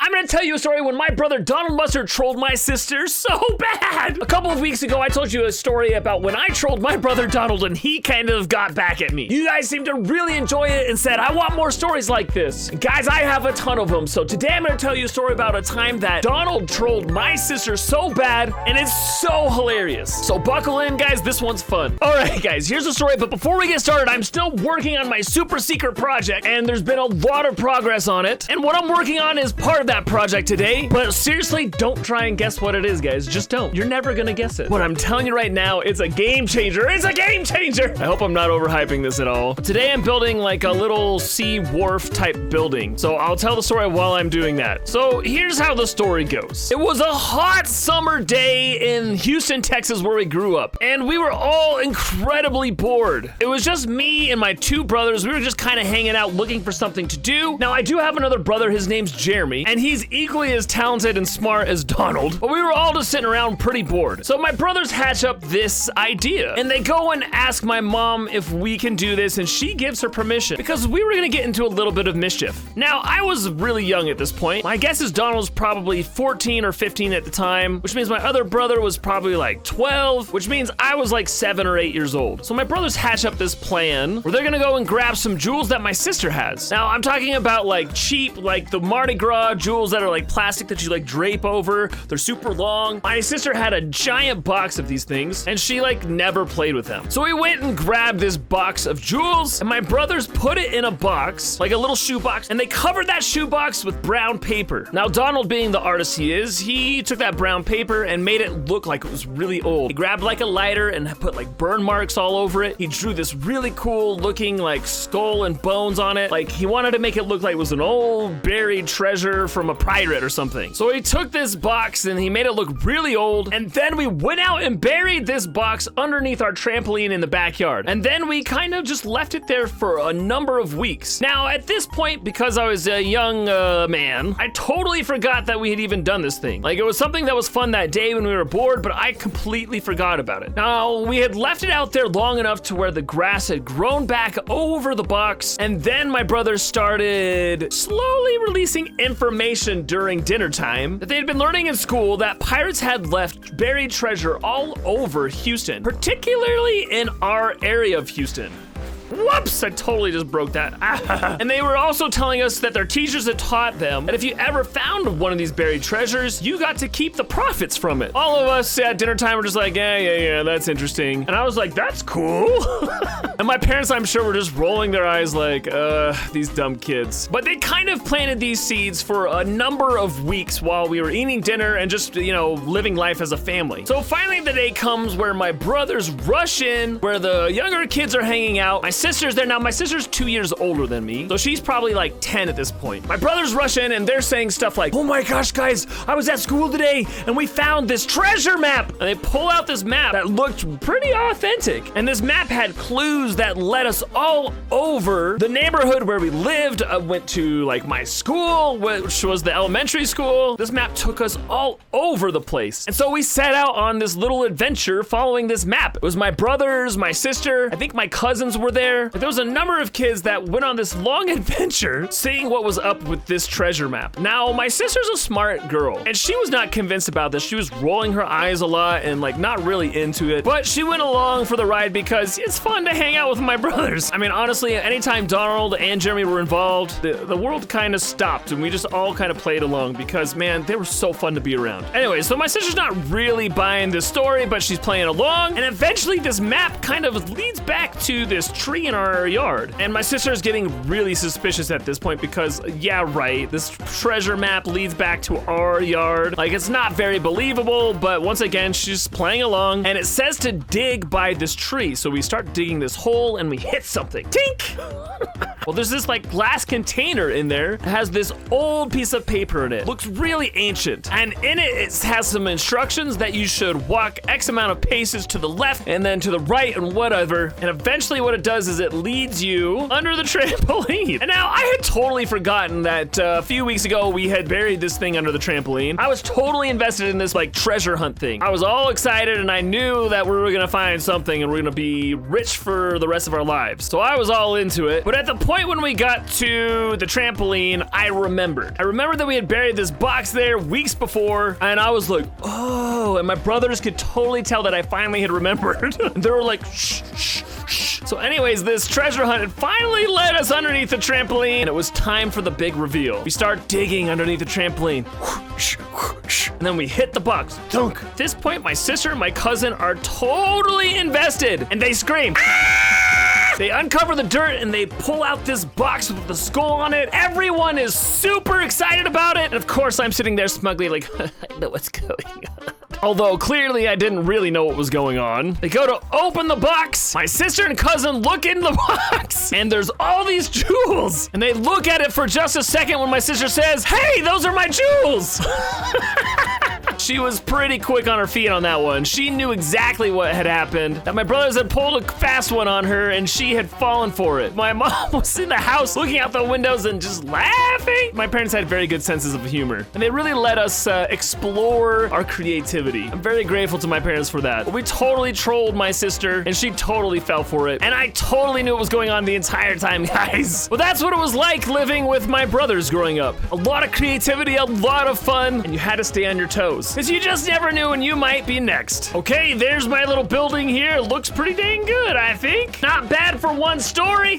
I'm gonna tell you a story when my brother Donald Mustard trolled my sister so bad. A couple of weeks ago, I told you a story about when I trolled my brother Donald and he kind of got back at me. You guys seemed to really enjoy it and said, I want more stories like this. And guys, I have a ton of them. So today I'm gonna tell you a story about a time that Donald trolled my sister so bad, and it's so hilarious. So buckle in, guys, this one's fun. All right, guys, here's the story. But before we get started, I'm still working on my super secret project, and there's been a lot of progress on it. And what I'm working on is part of that project today, but seriously, don't try and guess what it is, guys. Just don't. You're never gonna guess it. What I'm telling you right now, it's a game changer. It's a game changer. I hope I'm not overhyping this at all. Today I'm building like a little sea wharf type building, so I'll tell the story while I'm doing that. So here's how the story goes. It was a hot summer day in Houston, Texas, where we grew up, and we were all incredibly bored. It was just me and my two brothers. We were just kind of hanging out looking for something to do. Now, I do have another brother. His name's Jeremy, and he's equally as talented and smart as Donald, but we were all just sitting around pretty bored. So my brothers hatch up this idea, and they go and ask my mom if we can do this, and she gives her permission because we were gonna get into a little bit of mischief. Now, I was really young at this point. My guess is Donald was probably 14 or 15 at the time, which means my other brother was probably like 12, which means I was like 7 or 8 years old. So my brothers hatch up this plan where they're gonna go and grab some jewels that my sister has. Now, I'm talking about like cheap, like the Mardi Gras jewels that are like plastic that you like drape over. They're super long. My sister had a giant box of these things, and she like never played with them. So we went and grabbed this box of jewels, and my brothers put it in a box, like a little shoe box, and they covered that shoe box with brown paper. Now, Donald, being the artist he is, he took that brown paper and made it look like it was really old. He grabbed like a lighter and put like burn marks all over it. He drew this really cool looking like skull and bones on it. Like he wanted to make it look like it was an old buried treasure from a pirate or something. So he took this box and he made it look really old, and then we went out and buried this box underneath our trampoline in the backyard. And then we kind of just left it there for a number of weeks. Now, at this point, because I was a young man, I totally forgot that we had even done this thing. Like, it was something that was fun that day when we were bored, but I completely forgot about it. Now, we had left it out there long enough to where the grass had grown back over the box, and then my brothers started slowly releasing information during dinner time that they had been learning in school that pirates had left buried treasure all over Houston, particularly in our area of Houston. Whoops, I totally just broke that. And they were also telling us that their teachers had taught them that if you ever found one of these buried treasures, you got to keep the profits from it. All of us at dinner time were just like, yeah, that's interesting. And I was like, that's cool. And my parents, I'm sure, were just rolling their eyes like, these dumb kids. But they kind of planted these seeds for a number of weeks while we were eating dinner and just, living life as a family. So finally the day comes where my brothers rush in, where the younger kids are hanging out. My sister's there. Now, my sister's 2 years older than me, so she's probably like 10 at this point. My brothers rush in and they're saying stuff like, oh my gosh, guys, I was at school today and we found this treasure map. And they pull out this map that looked pretty authentic. And this map had clues that led us all over the neighborhood where we lived. I went to like my school, which was the elementary school. This map took us all over the place. And so we set out on this little adventure following this map. It was my brothers, my sister, I think my cousins were there. There was a number of kids that went on this long adventure seeing what was up with this treasure map. Now, my sister's a smart girl, and she was not convinced about this. She was rolling her eyes a lot and like not really into it, but she went along for the ride because it's fun to hang out with my brothers. I mean, honestly, anytime Donald and Jeremy were involved, the world kind of stopped and we just all kind of played along because, man, they were so fun to be around. Anyway, so my sister's not really buying this story, but she's playing along, and eventually this map kind of leads back to this tree in our yard. And my sister's getting really suspicious at this point because, yeah, right, this treasure map leads back to our yard. Like, it's not very believable, but once again, she's playing along, and it says to dig by this tree. So we start digging this hole and we hit something. Tink! Well, there's this like glass container in there. It has this old piece of paper in it. Looks really ancient. And in it, it has some instructions that you should walk X amount of paces to the left and then to the right and whatever. And eventually what it does does is it leads you under the trampoline. And now I had totally forgotten that a few weeks ago we had buried this thing under the trampoline. I was totally invested in this like treasure hunt thing. I was all excited and I knew that we were gonna find something and we're gonna be rich for the rest of our lives. So I was all into it. But at the point when we got to the trampoline, I remembered that we had buried this box there weeks before, and I was like, oh, and my brothers could totally tell that I finally had remembered. They were like, shh, shh, shh. So anyways, this treasure hunt had finally led us underneath the trampoline, and it was time for the big reveal. We start digging underneath the trampoline, and then we hit the box, dunk. At this point, my sister and my cousin are totally invested, and they scream, ah! They uncover the dirt and they pull out this box with the skull on it. Everyone is super excited about it. And of course, I'm sitting there smugly like, I know what's going on. Although clearly I didn't really know what was going on. They go to open the box. My sister and cousin look in the box and there's all these jewels. And they look at it for just a second when my sister says, hey, those are my jewels. She was pretty quick on her feet on that one. She knew exactly what had happened, that my brothers had pulled a fast one on her and she had fallen for it. My mom was in the house looking out the windows and just laughing. My parents had very good senses of humor and they really let us explore our creativity. I'm very grateful to my parents for that. We totally trolled my sister and she totally fell for it. And I totally knew what was going on the entire time, guys. Well, that's what it was like living with my brothers growing up. A lot of creativity, a lot of fun, and you had to stay on your toes. Because you just never knew when you might be next. Okay, there's my little building here. It looks pretty dang good, I think. Not bad for one story.